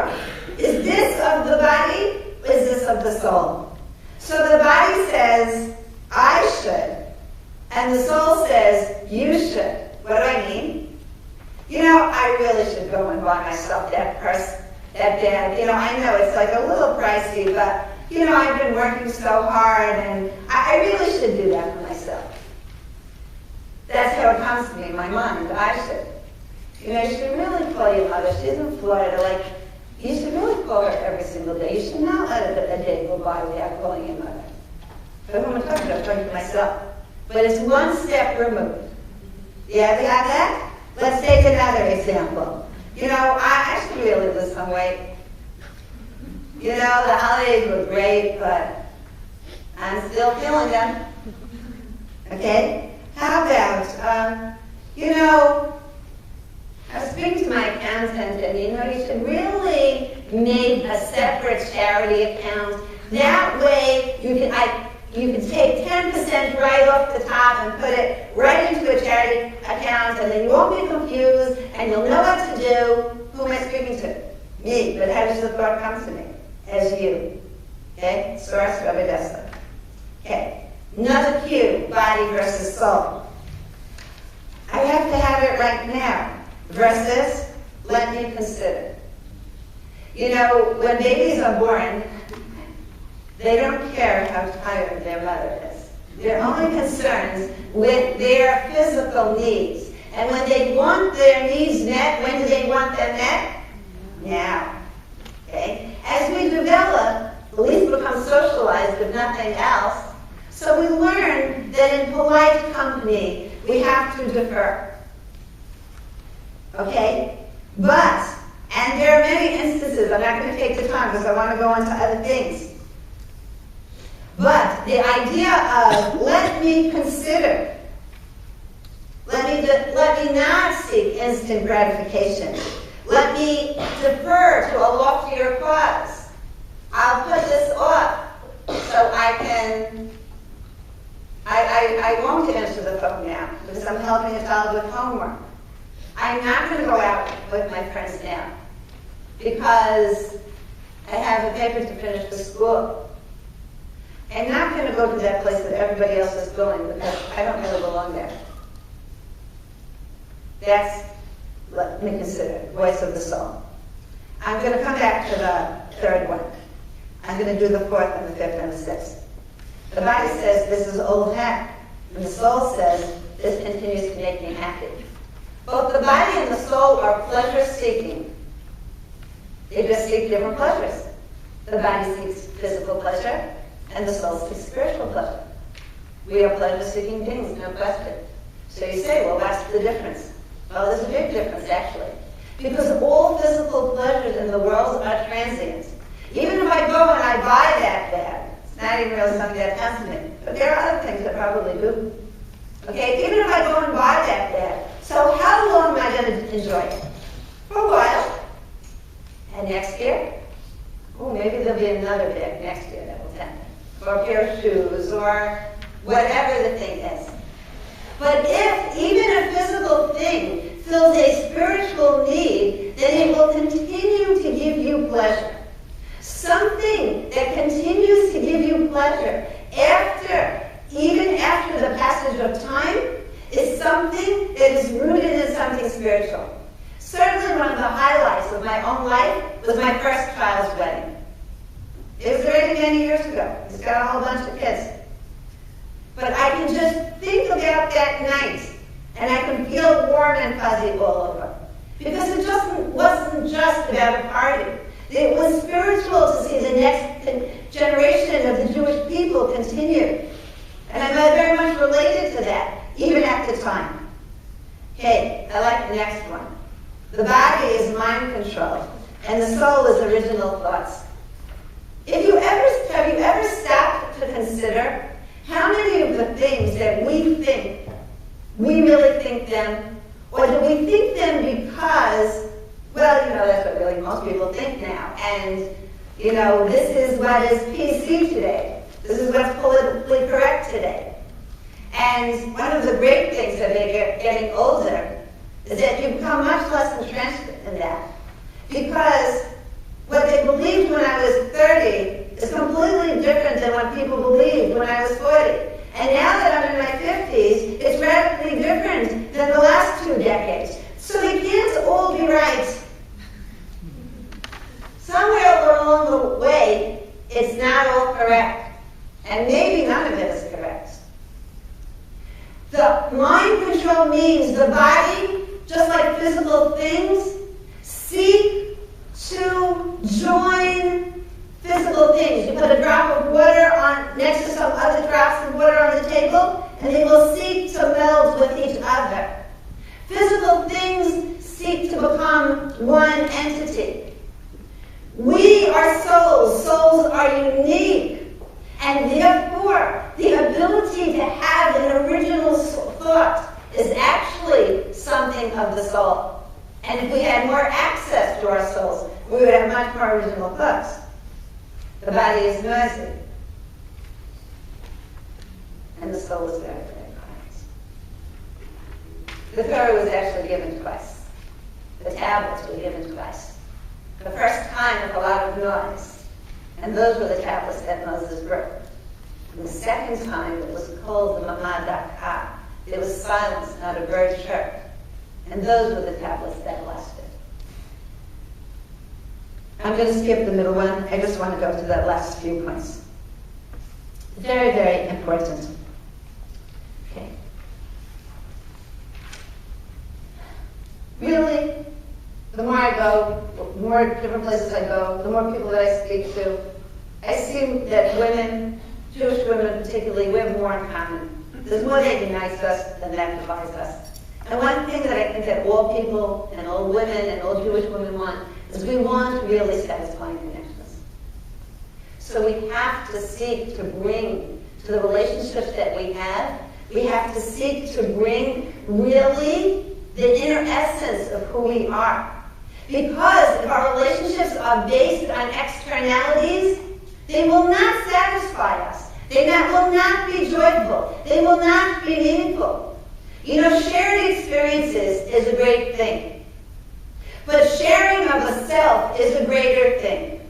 from? Is this of the body, or is this of the soul? So the body says, I should, and the soul says, you should. What do I mean? You know, I really should go and buy myself that purse, that bag. You know, I know it's like a little pricey, but, you know, I've been working so hard, and I really should do that for myself. That's how it comes to me in my mind. I should. You know, you should really call your mother. She's in Florida. Like, you should really call her every single day. You should not let a day go by without calling your mother. But who am I talking about? I'm talking to myself. But it's one step removed. Yeah, we have that? Let's take another example. You know, I should really lose some weight. You know, the holidays were great, but I'm still feeling them. Okay? How about, you know, I was speaking to my accountant, and you know, you should really make a separate charity account. That way, you can take 10% right off the top and put it right into a charity account, and then you won't be confused, and you'll know what to do. Who am I speaking to? Me. But how does the thought come to me? As you. Okay? Source, Rabbi. Okay. Another cue, body versus soul. I have to have it right now. Versus, let me consider. You know, when babies are born, they don't care how tired their mother is. They're only concerned with their physical needs. And when they want their needs met, when do they want them met? Now. Okay? As we develop, at least become socialized, if nothing else, so we learn that in polite company, we have to defer. Okay? But, and there are many instances, I'm not going to take the time because I want to go on to other things. But the idea of, let me consider, let me not seek instant gratification. Let me defer to a loftier cause. I'll put this off so I won't answer the phone now because I'm helping a child with homework. I'm not going to go out with my friends now because I have a paper to finish for school. I'm not going to go to that place that everybody else is going because I don't really belong there. That's, let me consider, voice of the soul. I'm going to come back to the third one. I'm going to do the fourth and the fifth and the sixth. The body says, this is old hat. And the soul says, this continues to make me happy. Both the body and the soul are pleasure-seeking. They just seek different pleasures. The body seeks physical pleasure, and the soul seeks spiritual pleasure. We are pleasure-seeking beings, no question. So you say, well, what's the difference? Well, there's a big difference, actually. Because all physical pleasures in the world are transient. Even if I go and I buy that bag, it's not even really something that comes to me. But there are other things that probably do. Okay, even if I go and buy that bag, so how long am I going to enjoy it? For a while. And next year? Oh, maybe there'll be another bag next year that will tempt me. Or a pair of shoes, or whatever the thing is. But if even a physical thing fills a spiritual need, then it will continue to give you pleasure. Something that continues to give you pleasure even after the passage of time, is something that is rooted in something spiritual. Certainly one of the highlights of my own life was my first child's wedding. It was already many years ago. He's got a whole bunch of kids. But I can just think about that night, and I can feel warm and fuzzy all over. Because it wasn't just about a party. It was spiritual to see the next generation of the Jewish people continue. And I'm very much related to that, even at the time. Okay, I like the next one. The body is mind controlled, and the soul is original thoughts. Have you ever stopped to consider how many of the things that we think, we really think them, or do we think them because, well, you know, that's what really most people think now, and, you know, this is what is PC today. This is what's politically correct today. And one of the great things of getting older is that you become much less entrenched in that. Because they believed when I was 30 is completely different than what people believed when I was 40. And now that I'm in my 50s, it's radically different than the last 2 decades. So they can't all be right. Somewhere along the way, it's not all correct. And maybe none of it is correct. The mind control means the body, just like physical things, seek to join physical things. You put a drop of water on next to some other drops of water on the table, and they will seek to meld with each other. Physical things seek to become one entity. We are souls. Souls are unique. And therefore, the ability to have an original thought is actually something of the soul. And if we had more access to our souls, we would have much more original thoughts. The body is noisy. And the soul is very, very quiet. The Torah was actually given twice. The tablets were given twice. The first time with a lot of noise. And those were the tablets that Moses broke. And the second time, it was called the Mamadakah. There was silence, not a bird chirp. And those were the tablets that lasted. I'm going to skip the middle one. I just want to go to the last few points. Very, very important. Okay. Really, the more I go, the more different places I go, the more people that I speak to, I see that women, Jewish women particularly, we have more in common. There's more that unites us than that divides us. And one thing that I think that all people and all women and all Jewish women want is we want really satisfying connections. So we have to seek to bring to the relationships that we have to seek to bring really the inner essence of who we are. Because if our relationships are based on externalities, they will not satisfy us. They will not be joyful. They will not be meaningful. You know, shared experiences is a great thing. But sharing of a self is a greater thing.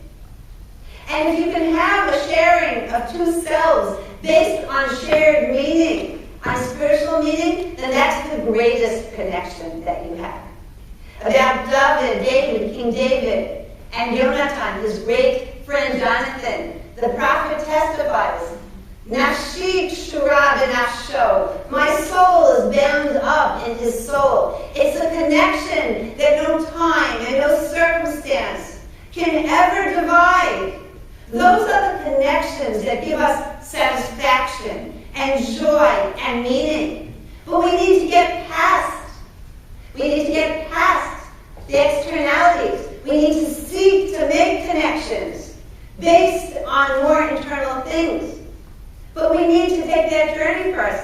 And if you can have a sharing of two selves based on shared meaning, on spiritual meaning, then that's the greatest connection that you have. About David, King David, and Jonathan, his great friend Jonathan, the prophet testifies, Nafshi shura b'nafsho. My soul is bound up in his soul. It's a connection that no time and no circumstance can ever divide. Those are the connections that give us satisfaction and joy and meaning. But we need to get past. We need to get past the externalities. We need to seek to make connections based on more internal things. But we need to take that journey first.